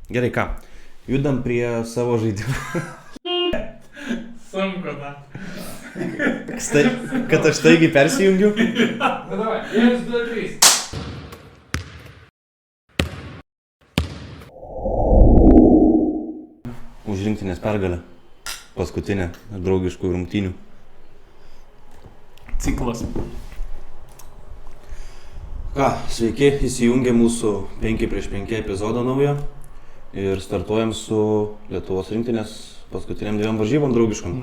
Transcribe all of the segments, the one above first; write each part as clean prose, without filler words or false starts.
Gerai, ką? Judam prie savo žaidimų. Sunku, na. Kad aš taigi persijungiu. Na davai, 1, 2, 3. Už rinktinės pergalę. Paskutinę draugiškų rungtynių. Ciklas. Ką, sveiki, įsijungė mūsų 5x5 epizodą naują. Ir startuojam su Lietuvos rinktinės paskutiniam 2 varžybom draugiškom.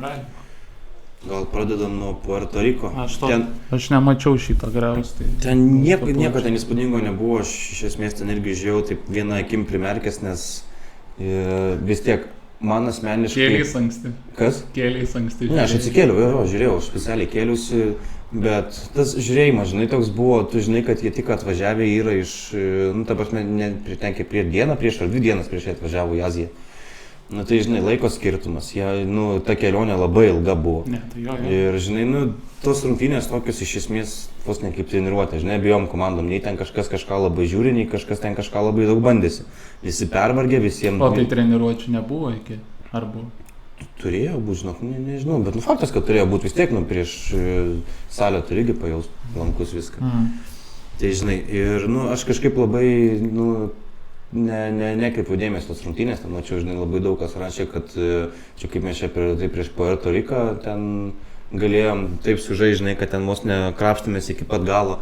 Gal pradedam nuo Puerto Riko. Aš nemačiau šito graus. Tai ten nieko ten įspūdingo nebuvo, aš iš esmės ten irgi žiūrėjau taip vieną akim primerkęs, nes vis tiek man asmeniškai... Kėliais anksti. Kas? Kėliais anksti. Ne, aš atsikėliau, žiūrėjau, aš specialiai kėliausi, bet tas žiūrėjimas, žinai, toks buvo, tu žinai, kad jie tik atvažiavę yra iš, ta prasme, tenkė prieš dieną, ar 2 dienas prieš jie atvažiavo į Aziją. Tai, žinai, laiko skirtumas, ta kelionė labai ilga buvo. Ne, tai jo. Ir, žinai, tos rungtynės tokios iš esmės vos ne kaip treniruotė, žinai, abejom komandom, nei ten kažkas kažką labai žiūri, nei kažkas ten kažką labai daug bandėsi. Visi pervargė, visiems... O tai treniruočių nebuvo iki? Ar buvo? Turėjo būti, žinok, nežinau, bet faktas, kad turėjo būti vis tiek, prieš salę turi irgi pajaust lankus viską. Tai, žinai, ir, aš kažkaip labai, nekreipiau dėmesio tos rungtynės, ten mačiau, žinai, labai daug kas rašė, kad čia kaip mes čia prieš Puerto Riką ten galėjom taip sužaisti, žinai, kad ten vos nekrapstumės iki pat galo,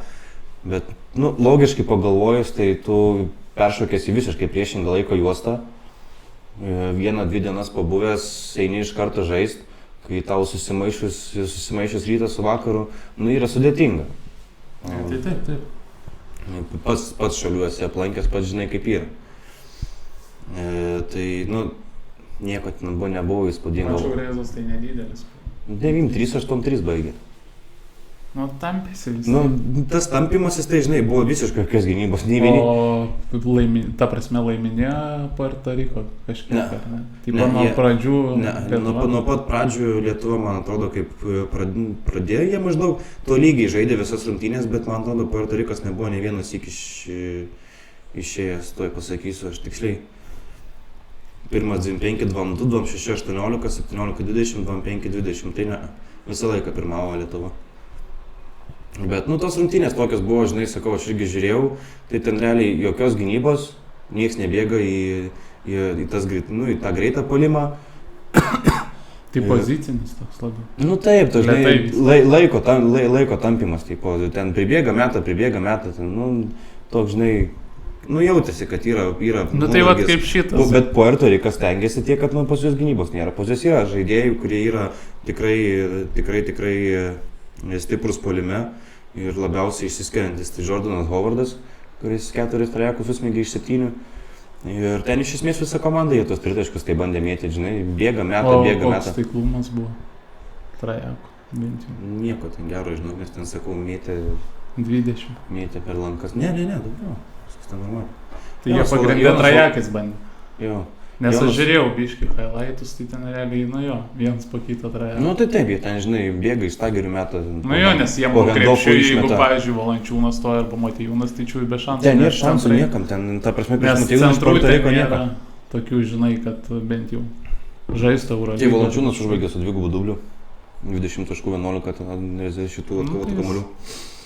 bet, logiškai pagalvojus, tai tu peršokęs į visiškai priešingą laiko juostą, 1-2 dienas pabuvęs, eini iš karto žaist, kai tau susimaišius rytas su vakaru, yra sudėtinga. Taip. Pats šaliuose aplankęs, pats žinai kaip yra. Tai, nieko ten nebuvo įspūdingo. Mačiau rezas, tai nedidelis. 9-3-8-3 baigė. Tampėsi visi. Tas tampimasis, tai, žinai, buvo visiškai kokios gynybos, nei vieni. O, ta prasme, laiminėjo Puerto Riko kažkiek, ar ne? Taip, nuo pradžių... Nuo pat pradžių Lietuva, man atrodo, kaip pradėjo jie maždaug to lygiai žaidė visas rungtynės, bet man atrodo, Puerto Rikas nebuvo nei vienas iki išėjęs, tuoj pasakysiu, aš tiksliai. Pirmas 2-5, 2-2, 2-6, 18, 17-20, 2-5-20, tai ne, visą laiką pirmavo Lietuva. Bet, tos rungtynės tokios buvo, žinai, sakau, aš irgi žiūrėjau, tai ten realiai jokios gynybos, nieks nebėga į tą greitą puolimą. Tai pozicinis toks labiau. Taip, tai žinai, laiko tampimas, tipo, ten pribėga metą, ten, toks, žinai, jautėsi, kad yra tai vat kaip šitas. Bet Puerto Rikas stengiasi tiek, kad pas juos gynybos nėra. Pas juos yra žaidėjų, kurie yra tikrai stiprus puolime ir labiausiai išsiskiriantis. Tai Jordanas Howardas, kuris 4 trajekus susmėgė iš 7. Ir ten iš esmės visa komanda jie tos tritaškus tai bandė mėtyti, žinai, bėga metą. O koks taiklumas buvo trajekų, bent jau? Nieko ten gero, žinau, nes ten, sakau, mėtė 20. Mėtė per lankas. Ne, daugiau. Viskas ten normaliai. Tai jie pagrindė trajekas bandė. Jo. Nes aš žiūrėjau biškį highlightus, tai ten realiai, vienas po kitą trajeką. Tai taip, jie ten, žinai, bėga iš stagerių metą. Nes jie buvo krepšių, jeigu, pavyzdžiui, Valančiūnas to arba Motiejūnas, tai čia be šansų. Ten nėra šansų niekam, ten, ta prasme, prieš Motiejūnas Puerto Riko nieko. Tokių, žinai, kad bent jau žaistų Eurolygą. Tai Valančiūnas užbaigė su 2 dubliu, 20.11, ten šitų atkovotų kamuolių.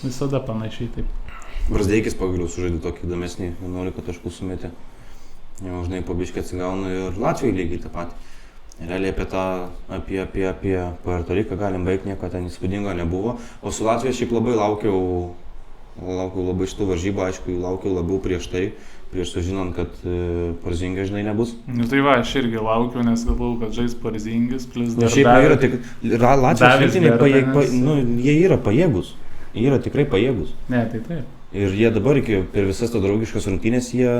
Visada panašiai taip. Brazdeikis pagaliau sužaidė tokį įdomesnį, 11 taškų sumetė. Jau, žinai, po biškį atsigauno ir Latvijai lygiai tą patį. Realiai apie Puerto Riką galim baigti, nieko ten įspūdingo nebuvo. O su Latvija šiaip labai laukiau labai šitų varžybų, aišku, laukiau labiau prieš sužinant, kad Porzingis, žinai, nebus. Tai va, aš irgi laukiau, nes galvojau, kad žais Porzingis, plus dar šiaip yra tik Latvijos rinktinė, jie yra pajėgus. Jie yra tikrai pajėgus. Ne, tai taip. Ir jie dabar per visas to draugiškas rungtynės, jie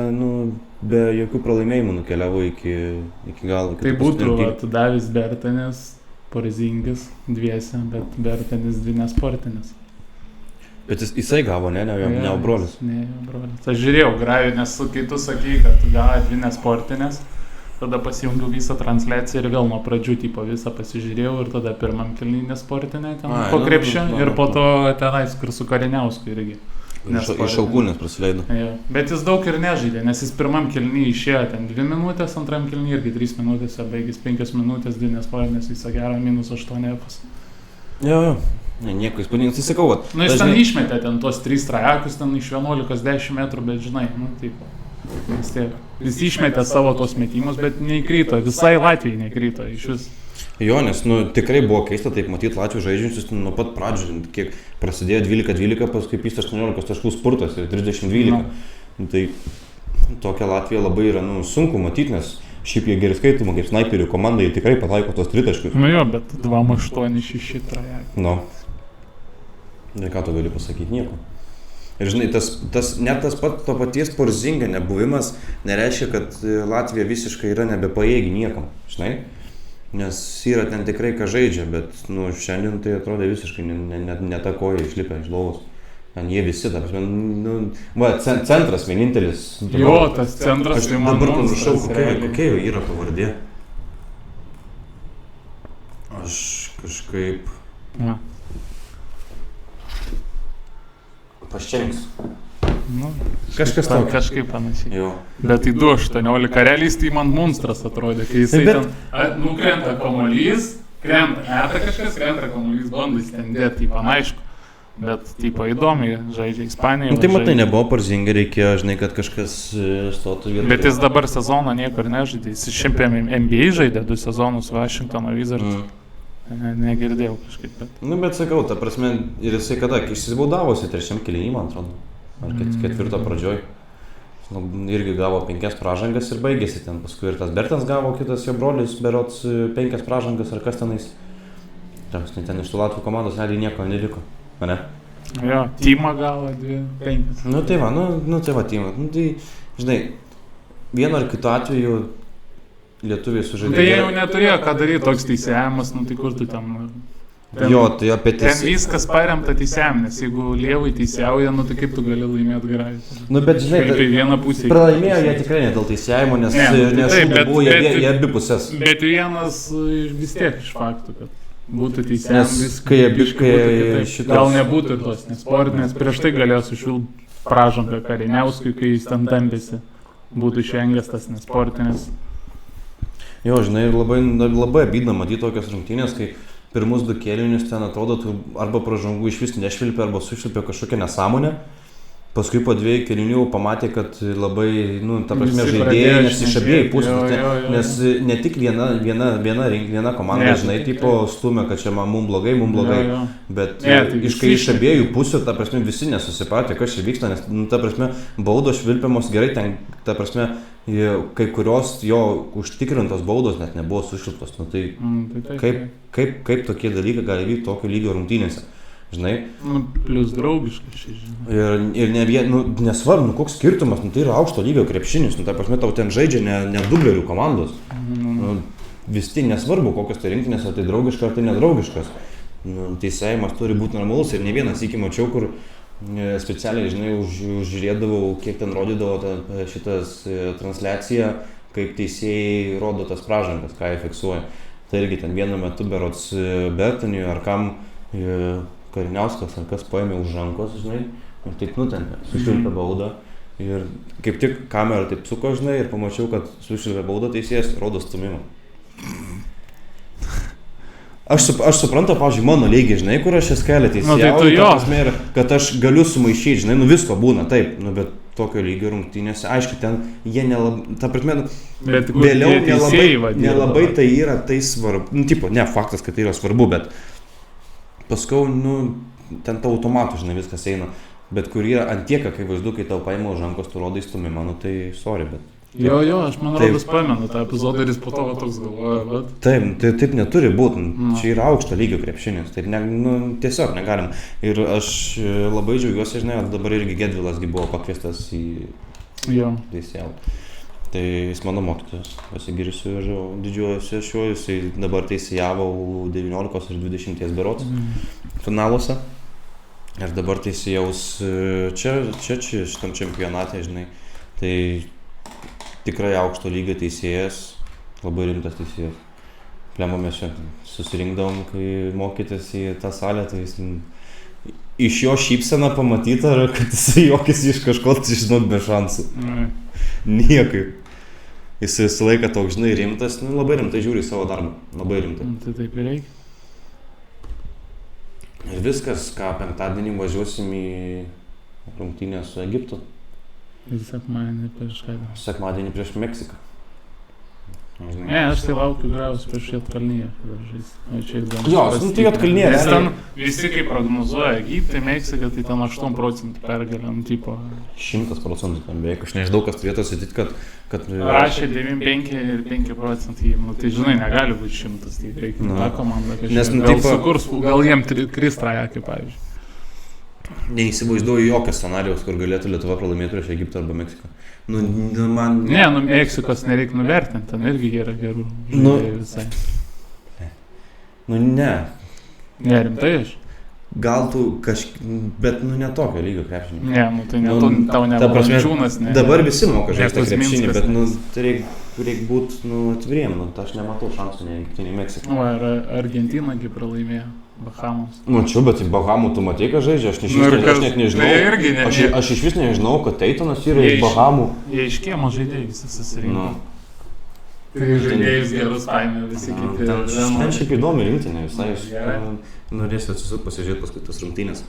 be jokių pralaimėjimų nukeliavo iki galo. Tai būtų Davis Bertanis, Porzingis dviese, bet Bertanis 2 nesportinis. Bet jisai gavo, ne jo brolis. Ne, jo brolis. Aš žiūrėjau Grajų, nes kai tu sakei, kad gavo 2 nesportinės, tada pasijungiau visą transliaciją ir vėl nuo pradžių visą pasižiūrėjau ir tada pirmam kėlinį nesportinę ten po krepšio ir po to tenais, kur su Kariniausku irgi. Iš Alkūnės prasileido. Jo. Bet jis daug ir nežaidė, nes jis pirmam kėliny išėjo ten 2 minutės, antram kėliny irgi 3 minutės, baigęs 5 minutės, 2 nesportinės, visą gerą, -8 F'as. Jo. Ne, nieko įspūdingas, tai sakau, vat. Nu, jis ten išmetė ten tos 3 trajekus, ten iš 11-10 metrų, bet žinai, nu, taip. Vis tiek. Jis išmetė savo tos metimus, bet neįkrito, visai Latvijai neįkrito iš vis. Jo, nes, tikrai buvo keista taip matyti Latvijų žaidžiančius nuo pat pradžių, kiek prasidėjo 12-12, paskui pys 18 taškų spurtas ir 30-12. Tai tokia Latvija labai yra, sunku matyti, nes šiaip jie gerai skaitoma, kaip snaiperių komanda, jie tikrai pataiko tos 3 taškus. Nu jo, bet 2-8-6 trajekai. Nu. Ir ką tu gali pasakyti? Nieko. Ir žinai, net tas pat to paties Porzingio nebuvimas nereiškia, kad Latvija visiškai yra nebepajėgi niekam, žinai? Nes yra ten tikrai ką žaidžia, bet šiandien tai atrodė visiškai ne ta koja išlipę iš lovos. Ten jie visi, ta prasme, centras vienintelis. Jo, tas centras, aš dabar pamiršau, kokia jo yra pavardė. Aš kažkaip... Ja. Paščenks. Nu, kažkas tokio. Kažkaip panašiai. Jo. Bet tai 2-18, realiai tai man monstras atrodė, kai jisai ten nukrenta kamuolys, krenta kažkas, kamuolys, bando jis ten dėti, aišku. Bet, įdomiai žaidžia Ispanijoje. Tai matai, nebuvo Porzingio, reikėjo, žinai, kad kažkas stotų vietą. Bet jis dabar sezoną niekur nežaidė, jis šiaip NBA žaidė 2 sezonus Washingtono Wizards. Negirdėjau kažkaip, bet... Bet sakau, ta prasme, ir jisai kada, išsibaudavosi 3 kėliny, man atrodo, ar 4 pradžioj. Irgi gavo 5 pražangas ir baigėsi ten, paskui ir tas Bertens gavo, kitas jo brolis, berods 5 pražangas ar kas tenais. Ten iš tų Latvijų komandos realiai nieko neliko, ne? Jo, Timą gavo 5. Tai va, Timą. Tai, žinai, vienu ar kitu atveju lietuviai sužaidė. Tai jie jau neturėjo ką daryti, toks teisėjimas, tai kur tu ten... Jo, tai apie ten viskas paremta teisėjimu, nes jeigu lievai teisėjauja, tai kaip tu gali laimėti gerai. Bet žinai, pralaimėjo jie tikrai ne dėl teisėjimo, nes buvo jie abi pusės. Bet vienas vis tiek iš faktų, kad būtų teisėjimas. Nes kai šitos... Gal nebūtų ir tos nesportinės, prieš tai galėjo sušvilti pražangą Kariniauskui, kai jis ten tampėsi, būtų išvengęs tas nesportinės. Jo, žinai, labai abydna matyti tokias rungtynės, kai pirmus 2 kėlinius ten atrodo, tu arba pražangų iš vis nešvilpė, arba sušvilpė kažkokią nesąmonę. Paskui po 2 kėlinių pamatė, kad labai, ta prasme, žaidėjai, nes iš abiejų pusių, nes ne tik viena komanda, žinai, tipo stumia, kad čia mum blogai, bet iš abiejų pusių, ta prasme, visi nesusipratė, kas čia vyksta, nes, ta prasme, baudos švilpiamos gerai, ten, ta prasme, kai kurios jo užtikrintos baudos net nebuvo sušvilptos, tai kaip tokie dalykai gali vykti tokio lygio rungtynėse. Žinai? Plius draugiškai, žinai. Ir ne vien, nesvarbu, koks skirtumas, tai yra aukšto lygio krepšinis, ta prasme, tau ten žaidžia ne dublerių komandos. Vis tiek nesvarbu, kokios tai rinktinės, ar tai draugiška, ar tai nedraugiškas. Teisėjimas turi būti normalus ir ne vienas iki mačiau, kur specialiai, žinai, užžiūrėdavau, kiek ten rodydavo šitas transliacija, kaip teisėjai rodo tas pražangas, ką jie fiksuoja. Tai irgi ten vienu metu berods Bertaniui ar kam Kariniauskas ar kas paėmė už rankos, žinai, ir taip nutempė, sušvilpė baudą. Ir kaip tik kamera taip suko, žinai, ir pamačiau, kad sušvilpė baudą teisėjas, rodo stumimą. Aš suprantu, pavyzdžiui, mano lygį, žinai, kur aš jas kelia teisėjau, kad aš galiu sumaišyti, žinai, visko būna, taip, bet tokio lygio rungtynėse, aišku, ten jie nelabai, ta prasme, vėliau nelabai tai yra tai svarbu, faktas, kad tai yra svarbu, bet paskau, ten tau automatų, žinai, viskas eina, bet kur yra antieka, kai vaizdu, kai tau paima už rankos, tu rodai stumimą, tai sorry, bet... Jo, aš man rodos pamenu tą epizodą ir jis po to toks galvoja, bet... Taip neturi būti, čia yra aukšto lygio krepšinis, taip tiesiog negalim. Ir aš labai džiaugiuosi, žinai, dabar irgi Gedvilas buvo pakviestas į teisėjau. Tai jis mano mokytojas, pasigirsiu ir didžiuojuosi šiuo, jisai dabar teisėjavo 19 ir 20 berods finaluose. Ir dabar teisėjaus čia šitam čempionate, žinai. Tai tikrai aukšto lygio teisėjas, labai rimtas teisėjas. Plemo mes čia susirinkdavom, kai mokytis į tą salę, tai jis iš jo šypseną pamatyti, ar kad jis juokiasi iš kažko, tai žinok, be šansų. Niekaip. Jis visą laiką toks, žinai, rimtas, nu, labai rimtai žiūri į savo darbą. Labai rimtai. Tai taip ir reikia. Ir viskas, ką penktadienį važiuosim į rungtynę su Egiptu. Ir sekmadienį prieš ką? Sekmadienį prieš Meksiką. Žinai. Ne, aš tai laukiu galiausiai prieš Juodkalniją. O čia įdomu. Jo, nu, tai Juodkalnija. Nes ten visi, kai prognozuoja Egiptą, Meksiką, tai ten 8% pergalė, nu, tipo. 100% ten beveik. Aš nežinau, kas turėtų atsitikti, kad... Rašė 9,5 ir 5%. Nu, tai žinai, negali būti 100, tai reikia tą komandą kažkaip. Nes, nu, gal tipo, sukurs, gal jiem 3 trajekai, pavyzdžiui. Neįsivaizduoju jokio scenarijaus, kur galėtų Lietuva pralaimėti prieš Egiptą arba Meksiką. Nu, man... Ne, nu, Meksikos nereikia nuvertinti, ten irgi yra gerų žaidėjų visai. Nu, ne. Ne, rimtai aš? Gal tu bet, nu, ne tokio lygio krepšinį. Ne, nu, tai ne, tau ne Valančiūnas, ne. Dabar visi moka žaisti tas krepšinį, Minskas, bet, ne. nu, tai reik būti, nu, atviriem, nu, aš nematau šansų nei Meksiką. Nu, ar Argentina gi pralaimėjo Bahamams. Mačiau, bet į Bahamų tu matei, ką žaidžia, aš net nežinau. Tai irgi ne. Aš iš vis nežinau, kad Teitonas yra iš Bahamų. Jie iš kiemo žaidėjai visi susirinko. Nu. Tai žaidėjus gerus paėmė visi kiti. Ten šiaip įdomi rinktinė, visai aš Gerai. norėsiu atsisuk pasižiūrėti paskui tas rungtynės.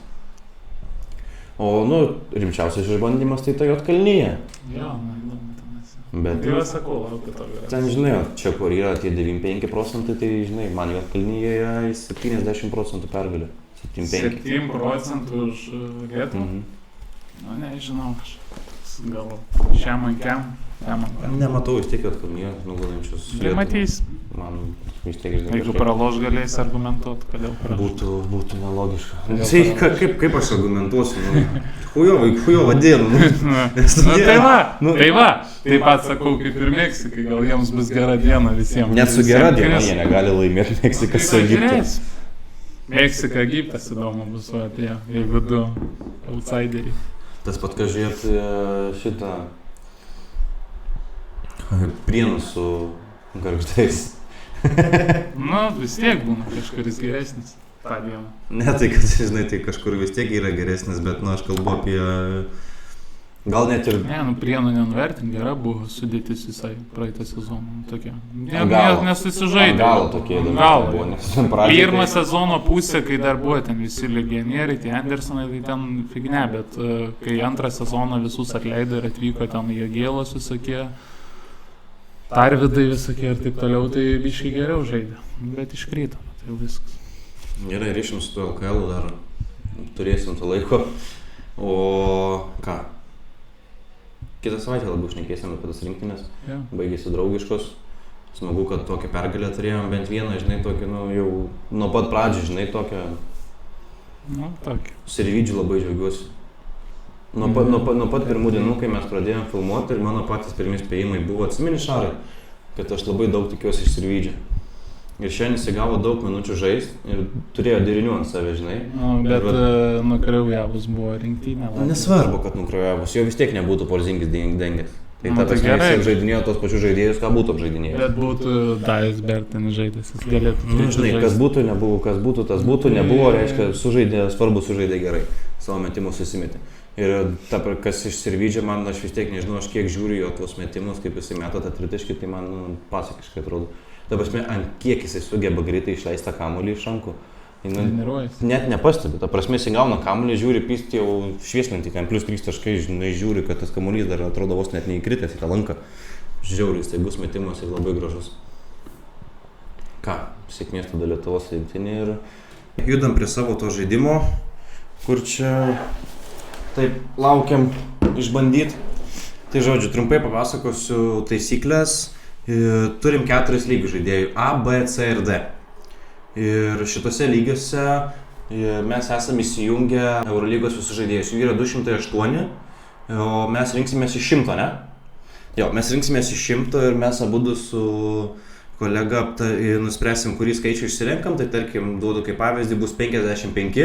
O, nu, rimčiausias išbandymas tai ta Juodkalnyje. Jo, na, įdomu tenais. Bet Tai vas sakau, laukiu to gerai. ten, žinai, čia kur yra tie 95%, tai, žinai, man Juodkalnyje yra 70% pergalė. 75. 7% už Lietuvą? Mhm. Nu, nežinau, kažkas gal šiam ankiam. Nematau vis tiek Juodkalnyje nugalinčius. Tai matys. Man vis tiek, žinai, Jeigu praloš galės argumentuoti, kodėl praloš. Būtų nelogiška. Tai kaip aš argumentuosiu, nu, hujovo dienu. Tai va, taip pat sakau kaip ir Meksikai, gal jiems bus gera diena visiems. Net su gera diena jie negali laimėti Meksikas su Egiptu. Meksika, Egiptas įdomu bus, jeigu du outsideriai. Tas pat, ką žiūrėt šitą Prienų su Gargždais. Nu, vis tiek būna kažkuris geresnis tą dieną. Ne, tai kad, žinai, tai kažkur vis tiek yra geresnis, bet, nu, aš kalbu apie... Gal net ir... Ne, nu, Prienų nenuvertint, gera buvo sudėtis visai praeitą sezoną. Tokia. Nesusižaidė. Gal tokie Gal buvo, nes pirmą sezono pusę, kai dar buvo ten visi legionieriai, tai Andersonai, tai ten figne, bet kai antrą sezoną visus atleido ir atvyko ten Jagėlos visokie, Tarvidai visokie ir taip toliau, tai biškai geriau žaidė, bet iškrito, tai viskas. Gerai, ryšim su tuo LKL dar turėsim to laiko, o ką? Kitą savaitę labiau šnekėsim apie tas rinktinės, baigėsi draugiškos, smagu, kad tokią pergalę turėjom, bent vieną, žinai, tokį, nu, jau nuo pat pradžių, žinai, tokią... Nu, tokį. Sirvydžių labai džiaugiuosi. Nuo pat pirmų dienų, kai mes pradėjom filmuoti ir mano patys pirmi spėjimai buvo, atsimeni Šarai, kad aš labai daug tikiuosi iš Sirvydžio. Ir šiandien įsigavo daug minučių žaisti ir turėjo derinių ant save, žinai. Bet nukreujavus buvo rinktinė. Nesvarbu, kad nukreujavus, jo vis tiek nebūtų Porzingis dengęs. Tai ta prasme, gerai. jis žaidinėjo tos pačius žaidėjus, ką būtų apžaidinėjęs. Bet būtų Dajus Bertenis žaidęs, jis galėtų Nu, žinai, kas būtų, nebuvo, kas būtų, tas būtų, nebuvo, reiškia, svarbu sužaidė gerai, savo metimus susimetė. Ir kas iš Sirvydžio, man aš vis tiek nežinau, aš kiek žiūriu jo tuos metimus, kaip jisai meta tą tritaškį, tai man pasakiškai atrodo. Ta prasme, ant kiek jisai sugeba greitai išleisti tą kamuolį iš rankų. Net nepastebi, ta prasme, jisai gauna kamuolį, žiūri, pysti jau šviesminti, ten plus 3 taškai, žinai, žiūri, kad tas kamuolys dar atrodo vos net neįkritęs į tą lanką. Žiauriai staigus metimas ir labai gražus. Ką, sėkmės tada Lietuvos rinktinė ir... Judam prie savo to žaidimo, kur čia taip laukiam išbandyti. Tai žodžiu, trumpai papasakosiu taisyklės. Turim 4 lygių žaidėjų A, B, C ir D. Ir šitose lygiuose mes esame įsijungę Eurolygos visus žaidėjus. Jų yra 208, o mes rinksimės iš 100, ne? Jo, mes rinksimės iš 100 ir mes abudu su kolega nuspręsim, kurį skaičių išsirenkam. Tai tarkim, duodu kaip pavyzdį, bus 55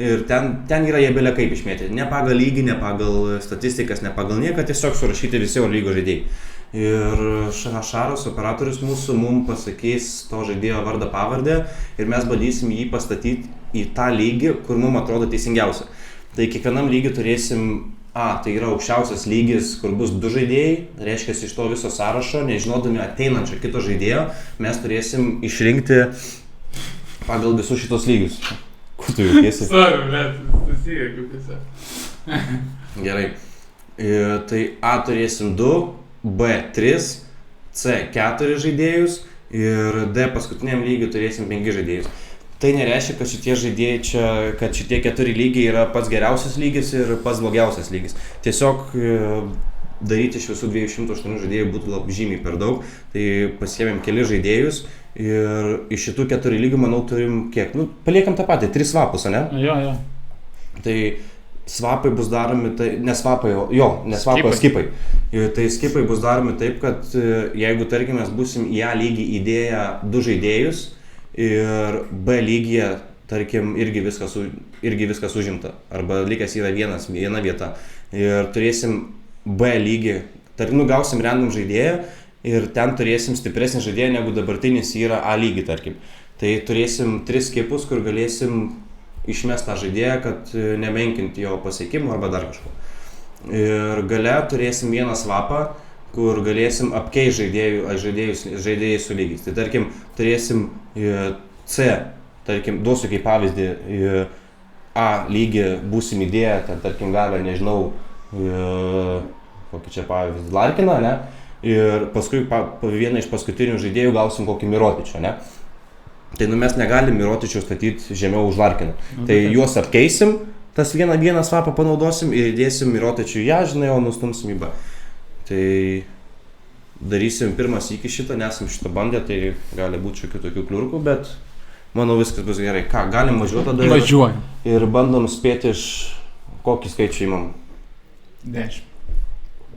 ir ten yra jie belia kaip išmėtyti. Ne pagal lygį, ne pagal statistikas, ne pagal nieką, tiesiog surašyti visi Eurolygos žaidėjai. Ir Šaras, operatorius mūsų, mums pasakys to žaidėjo vardą pavardę ir mes bandysim jį pastatyti į tą lygį, kur mums atrodo teisingiausia. Tai kiekvienam lygiui turėsim tai yra aukščiausias lygis, kur bus 2 žaidėjai, reiškia iš to viso sąrašo, nežinodami ateinančio kito žaidėjo, mes turėsim išrinkti pagal visus šitos lygius. Kur tu jautiesi? Sorry, bet susijęgiu tiesiog. Gerai. Tai A turėsim 2, B 3, C 4 žaidėjus ir D paskutiniam lygiui turėsim 5 žaidėjus. Tai nereiškia, kad šitie žaidėjai čia, kad šitie 4 lygiai yra pats geriausias lygis ir pats blogiausias lygis. Tiesiog daryti iš visų 208 žaidėjų būtų labai žymiai per daug, tai pasiėmėm keli žaidėjus ir iš šitų 4 lygių, manau, turim kiek? Nu, paliekam tą patį, 3 svapus, ne? Jo. Tai svapai bus daromi, tai ne svapai, ne svapai, o skipai. Tai skipai bus daromi taip, kad jeigu, tarkim, mes būsim į A lygį įdėję 2 žaidėjus ir B lygyje, tarkim, irgi viskas užimta, arba likęs yra viena vieta ir turėsim B lygį, tarkim, gausim random žaidėją ir ten turėsim stipresnį žaidėją negu dabartinis yra A lygį, tarkim. Tai turėsim 3 skipus, kur galėsim išmest tą žaidėją, kad nemenkinti jo pasiekimų arba dar kažko. Ir gale turėsim vieną svapą, kur galėsim apkeisti žaidėjus su lygiais. Tai tarkim, turėsim C, tarkim, duosiu kaip pavyzdį, A lygį būsim įdėję, tarkim, gavę, nežinau, kokį čia pavyzdį, Larkiną, ne? Ir paskui vieną iš paskutinių žaidėjų gausim kokį Mirotičio, ne? Tai mes negalim Mirotičio statyti žemiau už Larkiną. Tai juos apkeisim, tas vieną svapą panaudosim ir įdėsim Mirotičių į A, žinai, o nustumsim į B. Tai darysim pirmas iki šitą, nesam šitą bandę, tai gali būti šiokių tokių kliurkų, bet manau viskas bus gerai. Ką, galim važiuoti tada? Važiuojam. Ir bandom spėti iš kokį skaičių įmam. 10.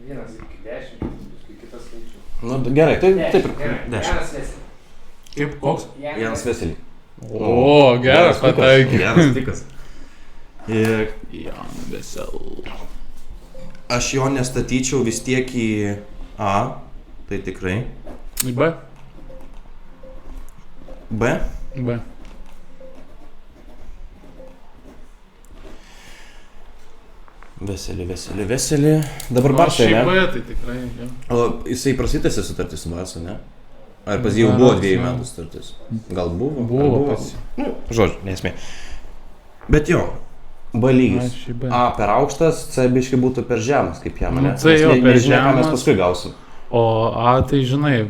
1 iki 10, paskui kitas skaičių. Nu gerai, tai taip ir 10. Janas Veselį. Kaip koks? Janas Veselį. O, geras pataikė. Geras pikas. Ir Janas Veselį. aš jo nestatyčiau vis tiek į A, tai tikrai. Į B? B. B. Veselį. Dabar Barsai, ne? B, tai tikrai, jo. O jisai prasitęsė sutartį su Barsu, ne? Ar pas jį jau buvo 2 metų sutartis? Gal buvo? Buvo pas jį. Nu, žodžiu, nesmė. Bet jo, B lygis. Aš į B. A per aukštas, C biškai būtų per žemas, kaip jam, Nu, ne? C jo Nes per nežinia, ką mes žemas. paskui gausim. O A, tai žinai,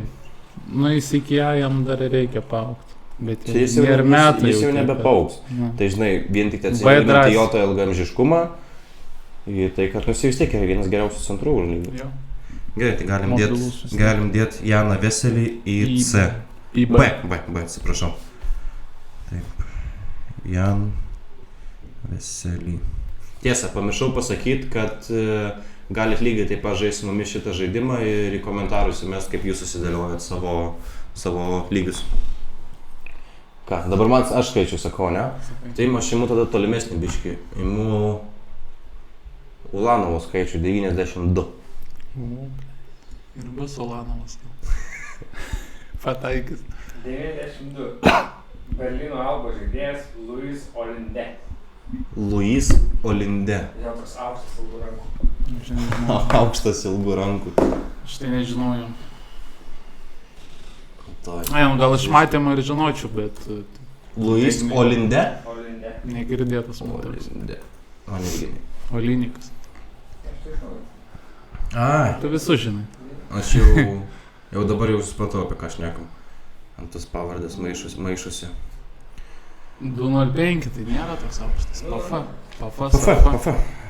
nu jis iki A jam dar reikia paaugti. Bet Čia jis jau nebepauks. Tai žinai, vien tik atsižvelgiant į jo tą ilgaamžiškumą, į tai, kad jis vis tiek yra vienas geriausių centrų lygų. Jo. Gerai, tai Mobilus vis tiek. galim dėt Janą Veselį į C. Į B, atsiprašau. Taip. Jan Veselį. Tiesa, pamiršau pasakyti, kad galit lygiai taip pat žaisti su mumis šitą žaidimą ir į komentarus įmest, kaip jūs susidėliojat savo lygius. Ką, dabar man aš skaičiu sakau, ne? Tai aš imu tada tolimesnį biškį. Imu Ulanovo skaičių 92. Ir bus Ulanovas. Pataikis. 92. Berlyno Alba žaidėjas Luis Olinde. Luis Olinde. Jo toks aukštas ilgų rankų. Aukštas ilgų rankų. Aš tai nežinojau. Tai. Ai, nu gal aš matėmą ir žinočiau, bet Luis Olinde? Olinde. negirdėtas moteris. Olinde. O, nežinai. Olinikas. Aš tai žinau. Ai, Tu visus žinai. aš jau dabar jau supratau, apie ką šnekam. Ant tas pavardės maišusi. 205, tai nėra toks aukštas. PF. PF.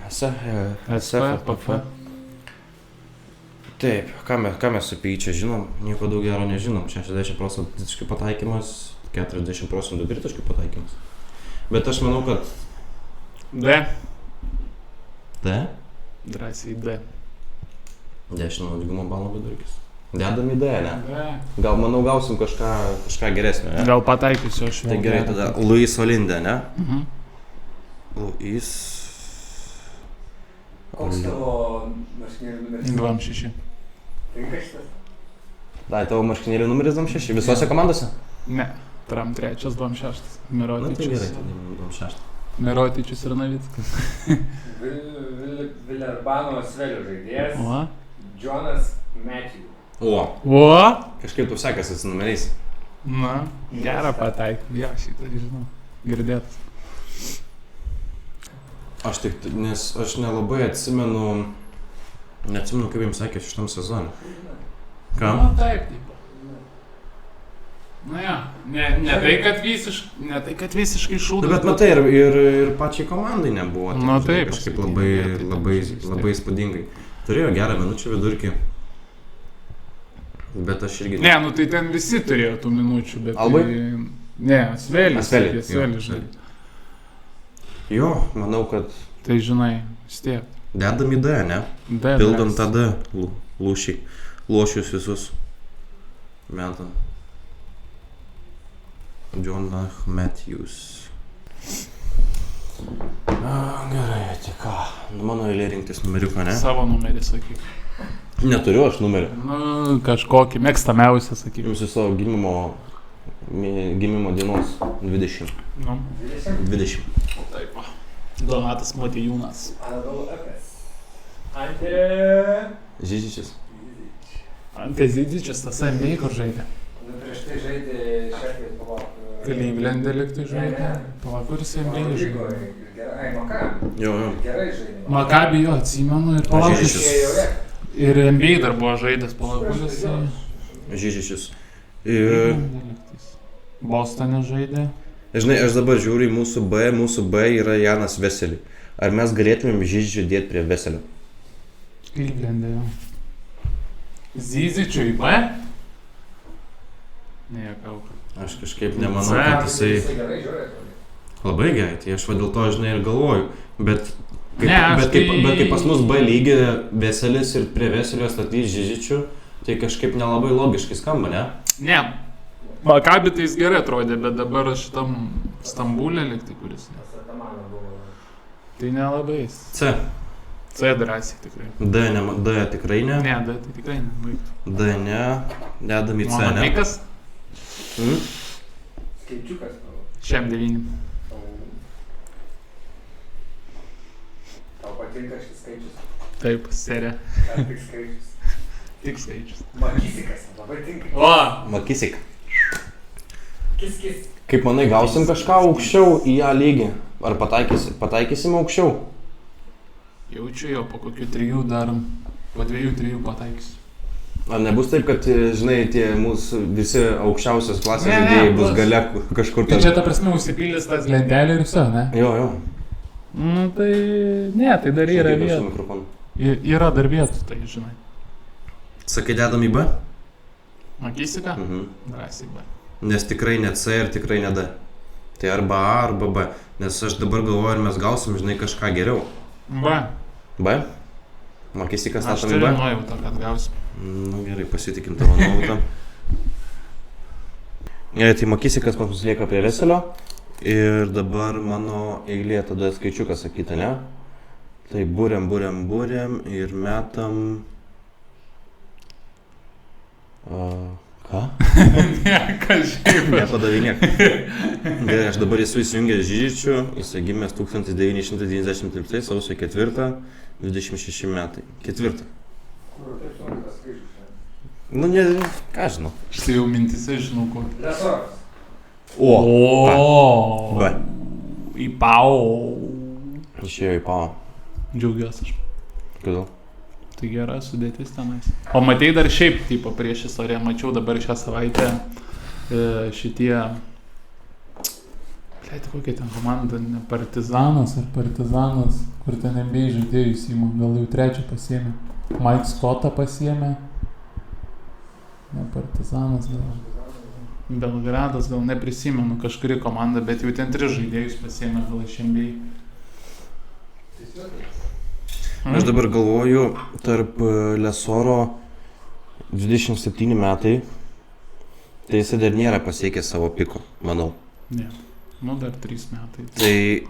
SP, PF. Taip, ką mes apie jį čia žinom, nieko daug gero nežinom. 60% tritaškių pataikymas, 40% tritaškių pataikymas. Bet aš manau, kad D. D. Drąsiai D. 10 naudingumo balų vidurkis. Dedam į D, ne? D. Gal, manau, gausim kažką geresnio, ne? Gal pataikysiu aš. Tai gerai, tada Luis Olinde, ne? Mhm. Luis... Koks tavo marškinėlių numeris? 26. Tai kas tas? Dai, tavo marškinėlių numeris 26 visose komandose? Ne. Tram 3, 26. Na tai gerai, Mirotičius. tada 6. Mirotičius ir Navickas. Vilerbano Svelio žaidėjas. O? Jonas Matthew. O? Kažkaip tu sekasi su numeriais. Na, gerą pataikį. Ja, šitą žinau. Girdėtas. Nes aš nelabai atsimenu, kaip jums sakė šitam sezonui. Ką? Na, taip. Na ja, ne tai, kad visiškai šūdas. Bet matai, ir pačiai komandai nebuvo. Na taip. Kažkaip labai įspūdingai. Turėjo gerą minučių vidurkį. Bet aš irgi... Ne, nu tai ten visi turėjo tų minučių, bet... Albai? Ne, Svelis žaidė. Jo, manau, kad... Tai žinai, vis tiek. Dedam į D, ne? Pildam tą D lošius visus metam. Jonas Matthews. Gerai, tai ką? Mano eilė rinktis numeriuką, ne? Savo numerį, sakyk. Neturiu aš numerį. Nu, kažkokį mėgstamiausią, sakyk. Jums savo gimimo dienos 20. Nu. 20. Taip. Donatas Motiejūnas. Ante Žižičius. Ante Zidičius, tas NBA kur žaidė. Nu, prieš tai žaidė Šefės palauk. Cleveland'e liktai žaidė. Palauk, kuris NBA žaidė. Gerai, Makabi. Jo. Gerai žaidė. Makabi jo, atsimenu ir palauk. Žižičius. Ir NBA dar buvo žaidęs, palauk, kuris. Žižičius. Bostone žaidė. Žinai, aš dabar žiūriu į mūsų B yra Janas Veselį. Ar mes galėtumėm Žižičių dėti prie Veselio? Cleveland'e jo. Zizičių į B? Ne, kauk. Aš kažkaip nemanau, kad jisai... Gerai žiūrė. Labai gerai, tai aš dėl to, žinai, ir galvoju. Bet Ne, kai pas mus B lygį Veselis ir prie Veselio statys Žižičių, tai kažkaip nelabai logiškai skamba, ne? Ne. Makabi tai jis gerai atrodė, bet dabar šitam Stambulė liktai kuris. Tai nelabai. C. C drąsiai tikrai. D tikrai ne. Ne, D tai tikrai ne. D ne. Dedam į C, ne. Monamikas? Skaičiukas. Šiam 9. Tau patinka šis skaičius? Taip, serija. Ar tik skaičius? Tik skaičius. Makisikas, labai tinka. O! Makisik. Kis. Kaip manai, gausim kažką aukščiau į A lygį? Ar pataikysim aukščiau? Jaučiu jo, po kokių 3 darom. Po 2-3 pataikysiu. Ar nebus taip, kad, žinai, tie mūsų visi aukščiausios klasės žaidėjai bus gale kažkur Tai čia ta prasme užsipildys tas lentelė ir viso, ne? Jo. Nu tai... Ne, tai dar yra vietų. Yra dar vietų, tai žinai. Sakai, dedam į B? Makisika? Drąsiai B. Nes tikrai ne C ir tikrai ne D. Tai arba A, arba B. Nes aš dabar galvoju, ar mes gausim, žinai, kažką geriau. B. B? Makisikas Aš statom į turiu B? nuojautą, kad gausim. Nu gerai, pasitikim tavo nuojautą. Gerai, tai Makisikas pas mus lieka prie Veselio. Ir dabar mano eilė tada skaičiuką sakyti, ne? Tai būriam ir metam... Ką? Ne, kažkaip. Nepadavinėk. Gerai, aš dabar esu įsijungęs Žižičių, jisai gimęs 1993 sausio 4, 26 metai. 4. Kur taip sunku tas skaičius? Nu, ne, ką žinau. Štai jau mintise žinau, kur. Lesoras. O. B. Į PAO. Išėjo į PAO. Džiaugiuosi aš. Kodėl? Tai gera sudėtis tenais. O matei dar šiaip, tipo, prieš istoriją, mačiau dabar šią savaitę šitie... Plėti, kokia ten komanda, ne Partizanas ar Partizanas, kur ten NBA žaidėjus įma, gal jau 3 pasiėmė. Mike Scottą pasiėmė. Ne Partizanas, gal. Belgradas, gal neprisimenu, kažkuri komanda, bet jau ten 3 žaidėjus pasiėmė gal iš NBA. Aš dabar galvoju, tarp Lesoro 27 metai, tai jisai dar nėra pasiekęs savo piko, manau. Ne, nu dar 3 metai. Tai...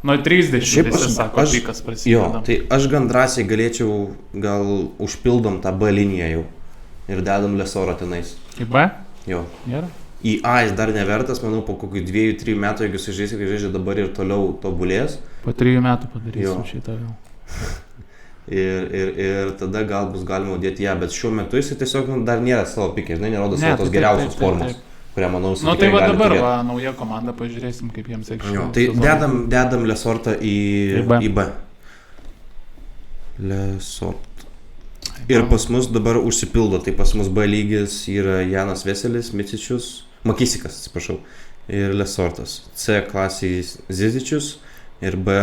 Nuo 30 Šiaip jis sako, pikas prasideda. Jo, tai aš gan drąsiai galėčiau, gal užpildom tą B liniją jau ir dedam Lesorą tenais. Į B? Jo. Gerai. į A jis dar nevertas, manau, po kokių 2-3 metų, jeigu jis žaidžia dabar ir toliau tobulės. Po 3 metų Jo. padarysim šitą vėl. Ir tada gal bus galima dėti ją, bet šiuo metu jis tiesiog dar nėra savo pikė, žinai, nerodo savo tos geriausios formos, kurią, manau, jis Nu tai tikrai va gali dabar turėt. va, nauja komanda, pažiūrėsim, kaip jiems seksis. Jo, tai dedam Lesortą į B. Lesort. Ir pas mus dabar užsipildo, tai pas mus B lygis yra Janas Veselis, Micičius, Makisikas, atsiprašau, ir Lesortas. C klasiai Zizičius ir B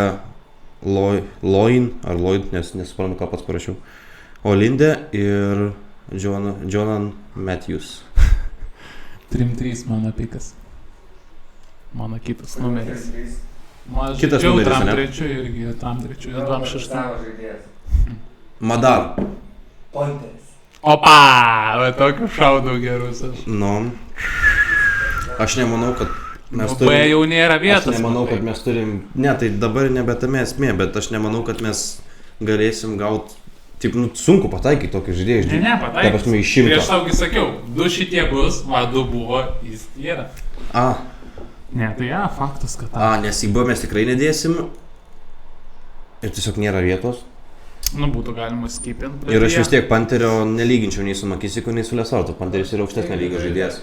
Loin, ar Lloyd, nesuprantu, ką pats parašiau. Olinde ir Jonan Matthews. 3-3 mano pikas. Mano kitas numeris. Kitas numeris, tam ne? trečiu irgi, tam trečiu ir tam šeštam. Savo žaidėjas. Madar. Ponteris. Opa, va tokių šaudau gerus aš. Nu. Aš nemanau, kad mes Nu, B jau nėra vietos. Aš nemanau, matai. kad mes turim... Ne, tai dabar nebe tame esmė, bet aš nemanau, kad mes galėsim gauti... Taip, nu, sunku pataikyti tokį žaidėjų. Ne, Ta pataikys. prasme, iš 100. Prieš taugi sakiau, 2 šitie bus, va 2 buvo, jis yra. A, Ne, tai faktas, kad nes į B mes tikrai nedėsim. Ir tiesiog nėra vietos. Nu, būtų galima skipinti. Ir aš vis tiek Panterio nelyginčiau nei su Makisiku, nei su Lesortu. Panteris yra aukštesnio lygio žaidėjas.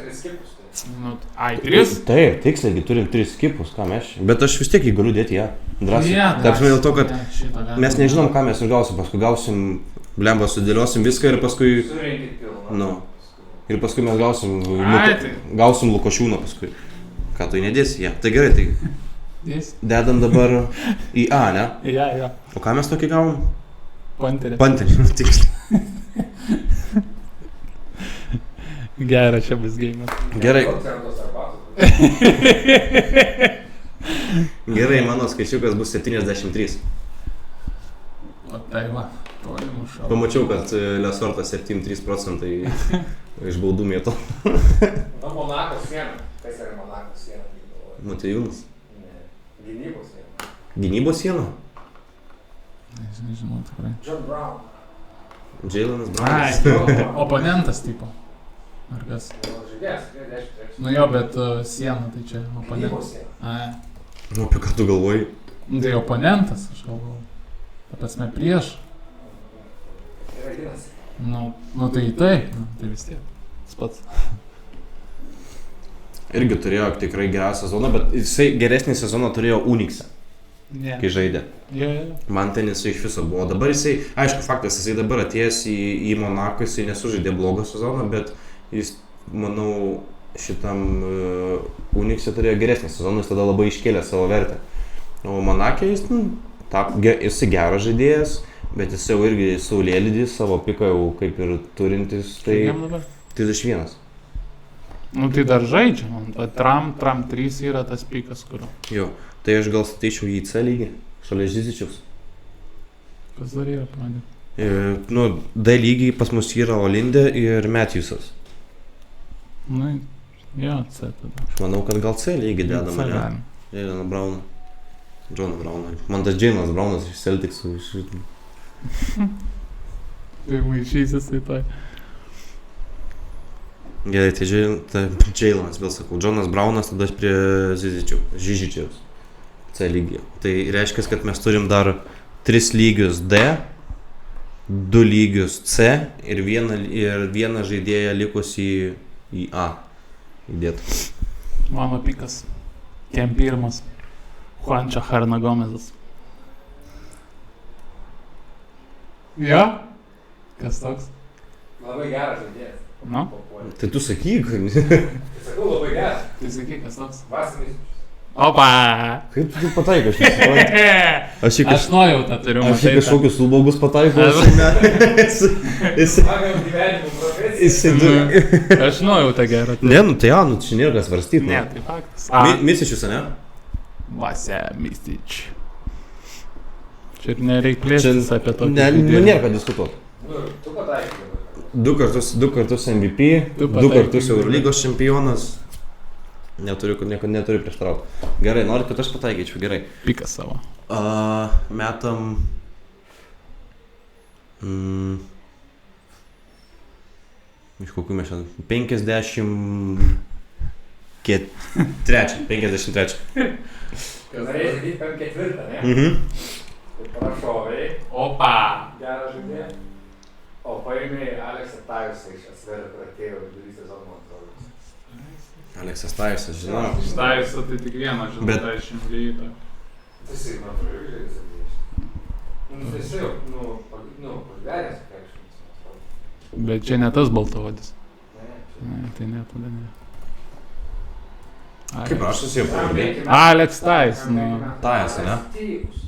Nu, ai, 3? Taip, tiksliai, turim 3 skipus, ką mes čia. Bet aš vis tiek jį galiu dėti ją. Drąsiai. Taip, dėl to, kad mes nežinom, ką mes išgausim. Paskui gausim, blemba, sudėliosim viską ir paskui... Surinkit pilną. Nu. Ir paskui mes gausim, Ai, tai. gausim Lukošiūną paskui. Ką tu nedėsi? Ja. Tai gerai, tai Dės. dedam dabar į A, ne? Ja. O ką mes tokį gavom? Panterį. Panterį, tiksliai. Geras čia bus gėjimas. Gerai, Procentus arbatų. gerai, mano skaičiukas bus 73. O tai va, toli mušau. Pamačiau, kad Lesortas 73% iš baudų mėto. Na, Monako siena. Kas yra Monako siena? Matejūnas. Ne. Gynybos siena. Gynybos siena. Nežinau, tikrai. John Brown. Jailenas Ai, Brownas. oponentas tipo. Ar kas? Žaidėjas, 10. Nu jo, bet siena, tai čia Gynybos oponentas. siena. Ai. Nu, apie ką tu galvoji? Nu, tai oponentas, aš galvoju. Ta prasme, prieš. Yra ginas. Nu tai tai vis tiek. Tas pats. Irgi turėjo tikrai gerą sezoną, bet jisai geresnį sezoną turėjo Unixe, Ne. kai žaidė. Jo. Man ten jisai iš viso buvo. Dabar jisai, aišku, faktas, jisai dabar atėjęs į Monako, jisai nesužaidė blogą sezoną, bet jis, manau, šitam Unixe turėjo geresnį sezoną, jis tada labai iškėlė savo vertę. O Monake jis, jisai geras žaidėjas, bet jisai jau irgi saulėlydis, savo piką jau kaip ir turintis, tai Jam dabar? 31. Nu tai dar žaidžia, man. Tram 3 yra tas pikas, kur. Jo, tai aš gal statyčiau į C lygį, šalia Zizičiaus. Kas dar yra, pradė? Nu, D lygiai pas mus yra Olinde ir Matthewsas. Nu, jo, C tada. Aš manau, kad gal C lygį dedama, C ne? galim. Jaileną Brauną. Johną Brauną. Man tas Jailenas Braunas iš Celticsų. Tai maišysis tai tai. Gerai, tai Jailenas, vėl sakau. Jonas Braunas, tada aš prie Zizičiaus. C lygyje. Tai reiškia, kad mes turim dar 3 lygius D, 2 lygius C ir vieną žaidėją likusį į A įdėtų. Mano pikas. Kem pirmas. Juančio Hernagomezas. Jo? Kas toks? Labai geras žaidėjas. Nu? Papuolė. Tai tu sakyk, Tai sakau, labai geras. Tai sakyk, kas toks? Vasimis. Opa! kaip tu pataikai, aš nesuprantu. Aš į Aš nuojautą turiu, Aš į kažkokius sulbogus pataikau, Aš- Pagal gyvenimo profesiją. Aš nuojautą gerą. Ne, nu tai, nu čia nėra kas svarstyti. Ne, tai faktas. Misičius, ne? Vasia Mistič. Čia ir nereikia plėstis apie tokį. Ne, nu žaidėją. nėra ką diskutuoti. Nu, tu pataikai. 2 kartus MVP, Tu 2 pataikai. kartus Eurolygos čempionas. Neturiu prieštarauti. Gerai, noriu, kad aš pataikyčiau, gerai. Pikas savo. Metam... Iš kokių mes šiandien? 50... 53. Norėjai sakyti 54, ne? Tai prašovai, Opa. gerą žaidėją. O paėmėjai Aleksą Tajusą iš atsverę pratėjo vidury sezono, man atrodo. Aleksas Tajusas, žinau. Štaisą tai tik vieną, žinau, Bet- tai šimtlytą. Tai jisai, man atrodo, irgi žaidė žaidėjas. Tai jisai jau, pagyvenęs krepšinis, man atrodo. Bet čia ne tas baltavodis. Ne, Ne, tai ne, tada ne. Kaip raštas jau pavardė? Alex Tais, nu. Tajas, ane? Styvus.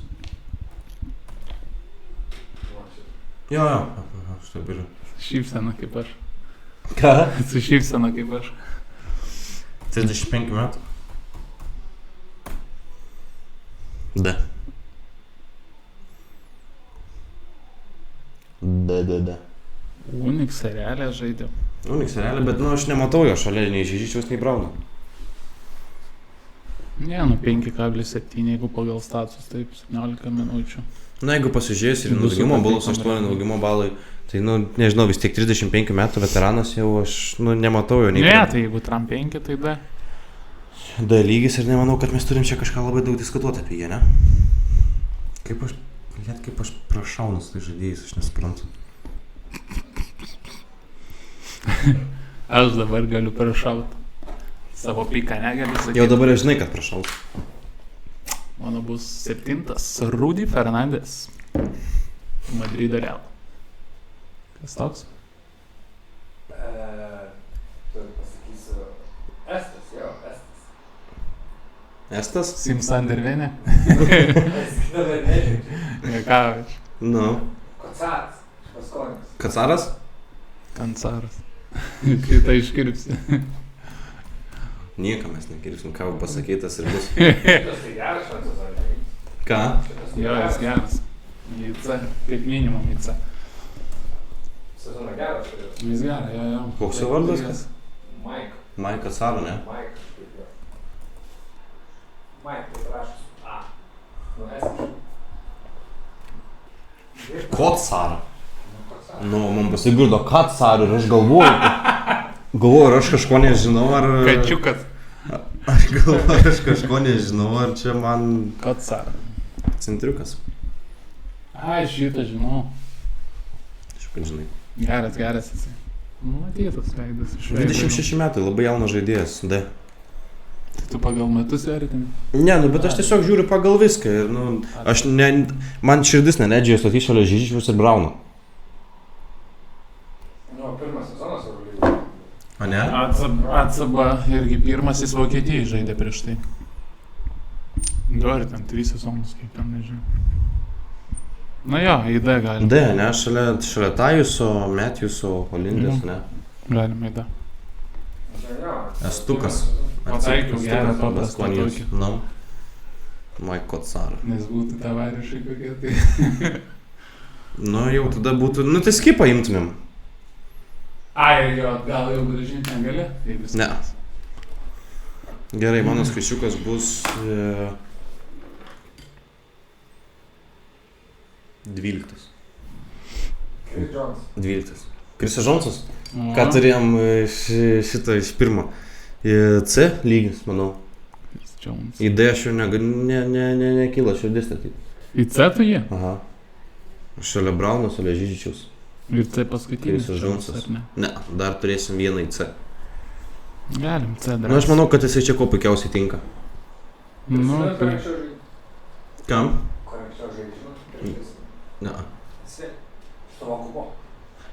Jo, aš taip ir. Šypsena kaip aš. Ką? Su šypsena kaip aš. 35 metų. D. D. Unix serialę žaidė. Unix realiai, bet aš nematau jo šalia nei Žižičiaus, nei Brauno. Ne, 5,7, jeigu pagal status, taip, 17 minučių. Na, jeigu pasižiūrės ir Du su naudingimo balus, katekom 8 naudingimo balai, tai, nežinau, vis tiek 35 metų veteranas jau aš, nematau jo nei. Ne, tai jeigu Tram 5, tai D. D lygis ir nemanau, kad mes turim čia kažką labai daug diskutuoti apie jį, ne? Kaip aš prašaunus tai žaidėjais, aš nesuprantu. Aš dabar galiu prašauti. Savo piką negaliu sakyti. Jau dabar žinai, kad prašaus. Mano bus 7. Rudy Fernandes. Madrido Real. Kas toks? Tu pasakysiu, Estas, jo, Estas. Estas? Simsandervenė. Estas dabar nežaidžia. Ne ką aš. Nu. Kocaras, iš Paskonės. Kacaras? Kancaras. Kai tai iškirpsi. Nieko mes nekirpsim, ką pasakytas ir bus. Šitas tai geras šansas, ar ne? Ką? Šitas tai Jo, jis geras. Į C, kaip minimum į C. Sezoną geras turės. Jis geras, jo. Koks jo vardas? Mike. Mike Kacaro, ne? Mike kažkaip jo. Mike, tai rašas. A. Nu, Estas. Kocaro. Kocaras. Nu, man pasigirdo Kacaro ir aš galvoju, ar aš kažko nežinau, ar... Kačiukas. Aš galvoju, ar aš kažko nežinau, ar čia man Kancaras. centriukas. Ai, šitą žinau. Aš kad žinai. Geras jisai. Matytas veidas iš veido. 26 metai, labai jaunas žaidėjas, D. Tai tu pagal metus vertini? Ne, bet aš tiesiog žiūriu pagal viską ir, man širdis neleidžia statyti šalia Žižičiaus ir Brauno. Nu, pirmas sezonas Eurolygoje. O ne? ACB irgi pirmasis Vokietijai žaidė prieš tai. Duori ten 3 sezonus, kaip ten nežinau. Na jo, į D galim. D, ne, šalia Tajuso, Matthewso, Olindės, ne? Galim į D. Estukas. Pataikiau gerą paprastą tokį. Nu. Mike Kocaro. Nes būtų tavarišai kokie tai. Nu, jau tada būtų, tai skipą imtumėm. Ai, jo, gal jau grąžinti negali? Ne. Gerai, mano skaičiukas bus 12. Chris Jones. 12. Krisas Džonsas? Ką turėjom šitą iš pirmo? C lygis, manau. Į D aš jau nekyla širdis statyti. Į C tu jie? Aha. Šalia Brauno, šalia Žižičiaus. Ir C paskutinis. Krisas Džonsas. Ar ne? Ne, dar turėsim vieną į C. Galim C dar. Na, aš manau, kad jisai čia ko puikiausiai tinka. Nu, Kur tai... anksčiau žaidė? Kam? Kur anksčiau žaidė, žinot? Prieš tai. Ne. Jisai. Savo kubo.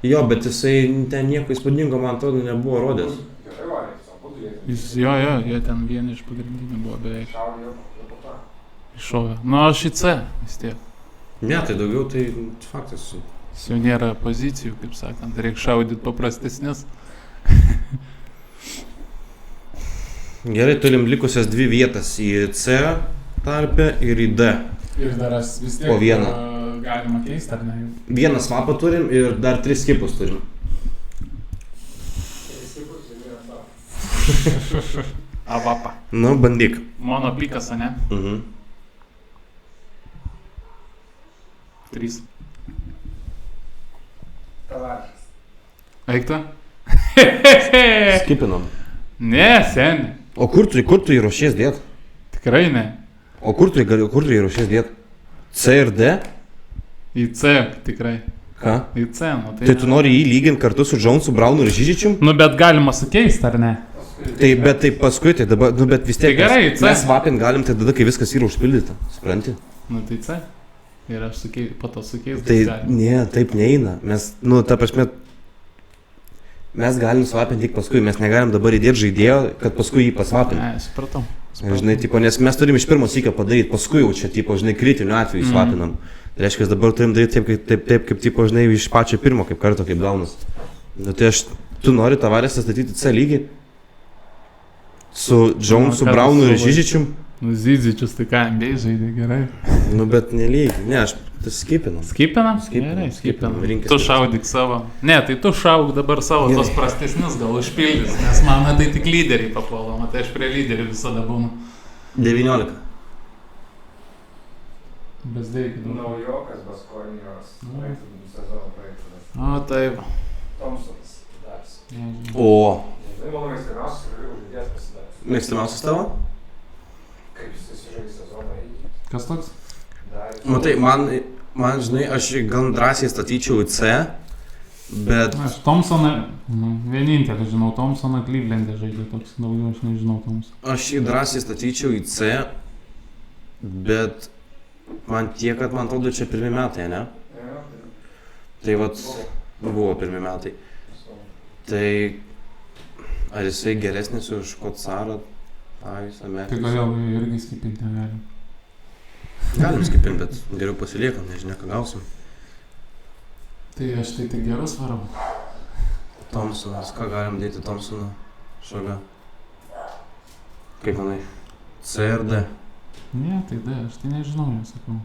Jo, bet jisai ten nieko įspūdingo, man atrodo, nebuvo rodęs. Gerai varė, savo būdų jie. Jis, jo, jie ten vieni iš pagrindinių buvo beveik. Šaudė jau po to. Iššovė. Nu, aš į C vis tiek. Ne, tai daugiau tai faktas. Jis jau nėra pozicijų, kaip sakant, reikia šaudyti paprastesnės. Gerai, turim likusias 2 vietas į C tarpę ir į D. Ir dar vis tiek Po vieną. Galima keisti, ar ne? Vieną svapą turim ir dar 3 skipus turim. Avapa. Nu, bandyk. Mano pikas, ne? Mhm. 3. Tavaržas. Eikta? Skipinom. Ne, seni. O kur tu jį ruošies dėt? Tikrai ne. O kur tu jį ruošies dėt? C ir D? Į C tikrai. Ką? Į C, nu tai... Tai tu nori jį lyginti kartu su Jonesu, Braunu ir Žižičium? Nu, bet galima sukeisti, ar ne? Tai bet tai paskui, tai dabar, nu bet vis tiek Tai gerai, C. mes swapint galim tai tada, kai viskas yra užpildyta, supranti? Nu, tai C. Ir aš po to sukeisti. Tai ne, taip neina, mes, nu, ta prasme, mes galim swapint tik paskui, mes negalim dabar įdėti žaidėjo, kad paskui jį paswapint. Ne, supratau. Žinai, tipo, nes mes turim iš pirmo sykio padaryti, paskui jau čia, tipo, žinai, kritiniu atveju swapinam. Tai reiškia, dabar turim daryti taip, kaip, tipo, žinai, iš pačio pirmo, kaip karto, kaip gaunas. Nu, tai tu nori tavarės statyti C lygį su Jonesu, Braunu ir Žižičium? Nu, Zizičius tai ką, NBA žaidė gerai. Nu, bet nelygiai. Ne, aš tai skipinam. Skipinam? Skipinam, Gerai, skipinam. rinkis. Tu šaudyk savo. Ne, tai tu šauk dabar savo Gerai. tos prastesnius gal užpildys, nes man tai tik lyderiai papuola, matai aš prie lyderių visada būnu. 19. Besdeikit. Naujokas Baskonijos sezono praeitas. O, taip. Thompsonas Dars. O, Žinai, mano mėgstamiausias žaidėjas pasidaręs. mėgstamiausias tavo? Kaip jis susižaidė sezoną į Kas toks? Darius. Matai, man, žinai, aš jį gan drąsiai statyčiau į C, bet... Aš Thompsoną, vienintelį žinau, Thompsoną Cleveland'e žaidė toks, daugiau aš nežinau Thompsoną. Aš jį drąsiai statyčiau į C, bet man tiek, kad man atrodo čia pirmi metai, ne? Ja, Tai vat, buvo pirmi metai. Tai ar jisai geresnis už Kotsarą, Pajus, Tai Amerikos? kodėl irgi skipinti negalim? Galim skipinti, bet geriau pasiliekam, nežinia, ką gausim. Tai aš tai tik gerus varau. Thompsonas, ką galim dėti Thompsoną šalia? Kaip manai? C ir D. Ne, tai D, aš tai nežinau, jau sakau.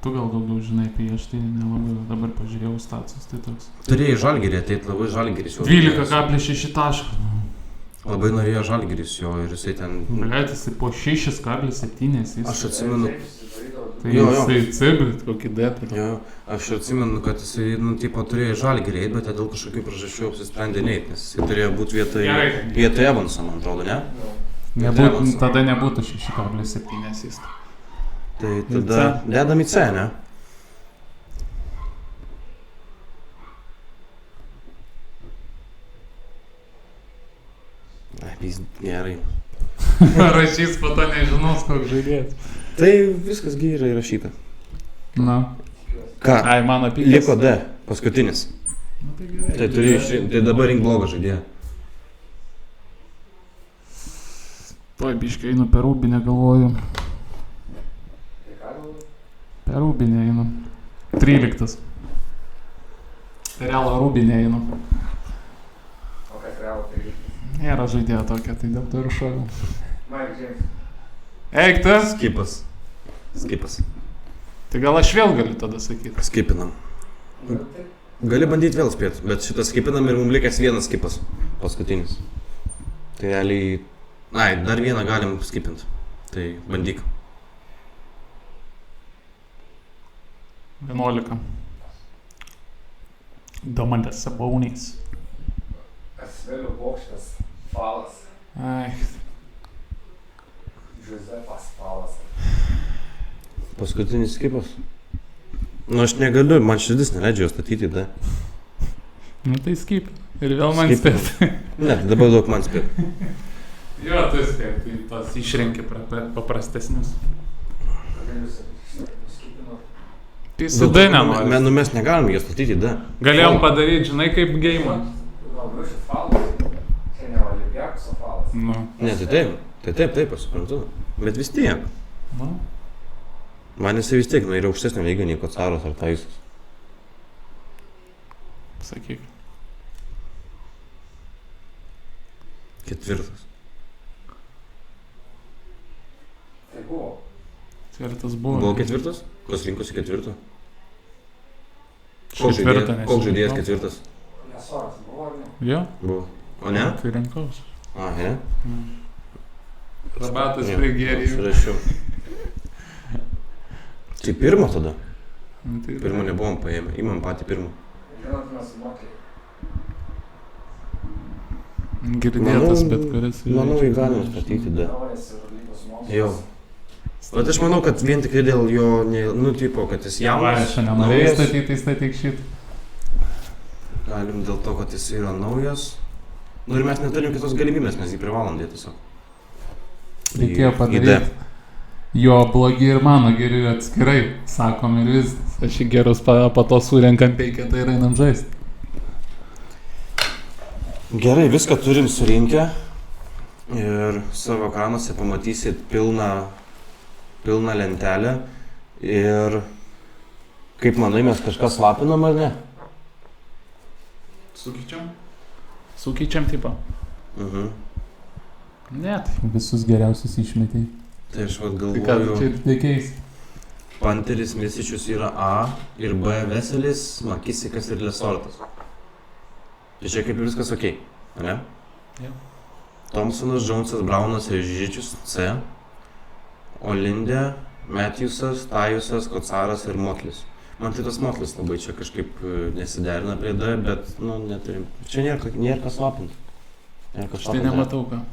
Tu gal daugiau žinai apie jį, aš tai nelabai dabar pažiūrėjau status, tai toks. Turėjai Žalgirį ateit, labai Žalgiris jo. 12,6 taško. Labai norėjo Žalgiris jo ir jisai ten... Galėt, jisai po 6,7 jis. Aš atsimenu, Tai jo. jisai cibrit kokį D turi. jo, aš atsimenu, kad jisai, nu, tipo, turėjo Žalgirį eit, bet dėl kažkokių priežasčių apsisprendė neit, nes jisai turėjo būti vietoj Evanso, man atrodo, ne? Tada nebūtų 6,7 jis. Tai tada dedam į C, ne? Ai, jis gerai. Rašys po to nežinos, koks žaidėjas. Tai viskas yra įrašyta. Na. Ką? Ai, mano pykas. Liko D, paskutinis. Nu, tai gerai. Tai turi tai dabar rink blogą žaidėją. Tuoj biškai einu per Rūbinę, galvoju. Tai ką galvoji? Per Rūbinę einu. 13. Realo Rūbinę einu. O kas Realo tai? Nėra žaidėjo tokia, tai dėl to ir šoviau. Mike James. Eik tu! Skipas. Skipas. Tai gal aš vėl galiu tada sakyti. Skipinam. Gali bandyti vėl spėti, bet šitą skipinam ir mums likęs vienas skipas. Paskutinis. Tai realiai... Ai, dar vieną galim skipinti. Tai bandyk. 11. Domantas Sabonis. Asvelio bokštas. Falas. Ai, Josefas Falas. Paskutinis skipas. Nu aš negaliu, man širdis neleidžia jo statyti, da. nu tai skip. Ir vėl man Skip. spėt. Ne, tai dabar daug man spėti. Jo, tu spėt, tai tos išrenki paprastesnius. Kada jūs skipinot? Tai su D nenori. Nu mes negalim jo statyti, da. Galėjom padaryti, žinai, kaip geimą. Gal viršit Falas? Čia ne Olimpiakos Falas. Nu. Ne, tai taip, aš suprantu. Bet vis tiek. Nu. Man jisai vis tiek, nu, yra aukštesnio lygio nei Kocaros ar Taisus. Sakyk. 4. Tai buvo. Tvirtas buvo. Buvo 4? Kas rinkosi 4? Ketvirtą, nes Koks žaidėjas nežinau. 4? Nesoras buvo, ar ne? Jo. Buvo. O ne? Tai renkaus. A, ne? Rabatas Jo, prie gėrijų. Surašiau. Tai pirmą tada. Nu, tai Pirmą nebuvom paėmę. Įmam patį pirmą. Žinot, mes mokėjai. Girdėtas, bet kuris. Manau, jį galima statyti D. Jau. Bet aš manau, kad vien tik dėl jo, tipo, kad jis jaunas. Aš nenorėjau statyti, tai statyk šit. Galim dėl to, kad jis yra naujas. Ir mes neturim kitos galimybės, mes jį privalom dėti tiesiog. Reikėjo padaryti. Jo blogi ir mano geri atskirai, sakom ir vis. Aš į gerus po to surenkam peiketą ir einam žaisti. Gerai, viską turim surinkę. Ir savo ekranuose pamatysit pilną lentelę. Ir kaip manai, mes kažką slapinam ar ne? Sukeičiam tipą. Net. Visus geriausius išmetėjai. Tai aš vat Tai ką, galvoju, čia ir teikeis. Panteris Misičius yra A ir B Veselis, Makisikas ir Lesortas. Tai čia kaip ir viskas okei, ne? Jo. Thompsonas, Jonesas, Braunas ir Žižičius C. Olindė, Matthewsas, Tajusas, Kocaras ir Motlis. Man tai tas Motlis labai čia kažkaip nesiderina prie D, bet, neturim. Čia nėra kas slapinti. Štai nematau ką.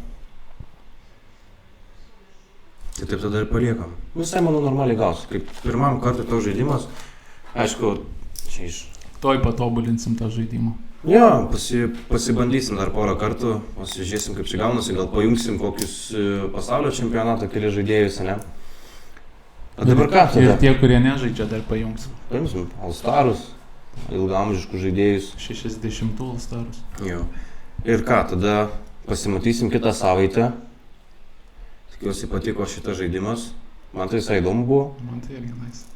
Tai taip tada ir paliekam. Visai, manau, normaliai gaus. Kaip pirmam kartui to žaidimas, aišku, čia iš... Toj patobulinsim tą žaidimą. Jo, pasibandysim dar porą kartų, pasižiūrėsim, kaip čia gaunasi, gal pajungsim kokius pasaulio čempionato keli žaidėjus, ne? O dabar ką tada? Ir tie, kurie nežaidžia, dar pajungsim. Paimsim All-Starus, ilgamžiškus žaidėjus. 60 All-Starus. Jo. Ir ką, tada pasimatysim kitą savaitę. Tikiuosi patiko šitas žaidimas. Man tai visai įdomu buvo. Man tai irgi nais.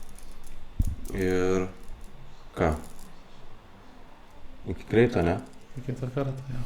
Ir ką? Iki greito, ne? Kitą kartą, jo.